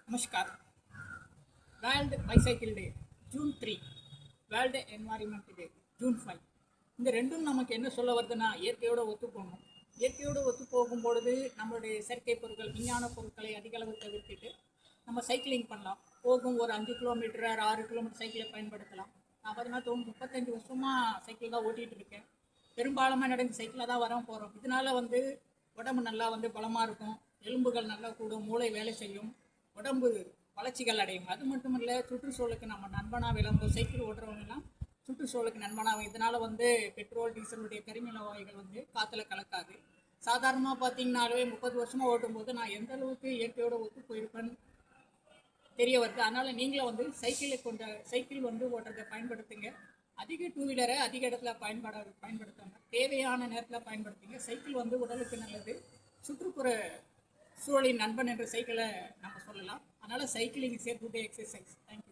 நமஸ்கார். World bicycle day June 3, world environment day June 5. இந்த ரெண்டும் நமக்கு என்ன சொல்ல வருதுன்னா, இயற்கையோடு ஒத்து போகணும். இயற்கையோடு ஒத்து போகும்பொழுது நம்மளுடைய செயற்கை பொருட்கள், விஞ்ஞான பொருட்களை அதிகளவு தவிர்த்துட்டு நம்ம சைக்கிளிங் பண்ணலாம். போகும் ஒரு 5 கிலோமீட்டர் 6 கிலோமீட்டர் சைக்கிளை பயன்படுத்தலாம். நான் பார்த்தீங்கன்னா 35 வருஷமாக சைக்கிள் தான் ஓட்டிகிட்டு இருக்கேன். பெரும்பாலுமே நடந்து சைக்கிளில் தான் வரோம் போகிறோம். இதனால் உடம்பு நல்லா பலமாக இருக்கும், எலும்புகள் நல்லா கூடும், மூளை வேலை செய்யும், உடம்பு வளர்ச்சிகள் அடையும். அது மட்டும் இல்லை, சுற்றுச்சூழலுக்கு நம்ம நண்பனாக விளம்பும். சைக்கிள் ஓட்டுறவங்கலாம் சுற்றுச்சூழலுக்கு நண்பனாகும். இதனால் பெட்ரோல் டீசலுடைய கரிமல வாயுகள் காற்றுல கலக்காது. சாதாரணமாக பார்த்தீங்கன்னாலே 30 வருஷமாக ஓட்டும்போது நான் எந்த அளவுக்கு இயற்கையோடு ஒத்து போயிருப்பேன்னு தெரிய வருது. அதனால் நீங்களும் சைக்கிள் ஓட்டுறதை பயன்படுத்துங்க. அதிக டூ வீலரை அதிக இடத்துல பயன்படுத்தாங்க, தேவையான நேரத்தில் பயன்படுத்துங்க. சைக்கிள் உடலுக்கு நல்லது, சுற்றுப்புற சூழலின் நண்பன் என்ற சைக்கிளை நம்ம சொல்லலாம். அதனால் cycling is a good exercise. Thank you.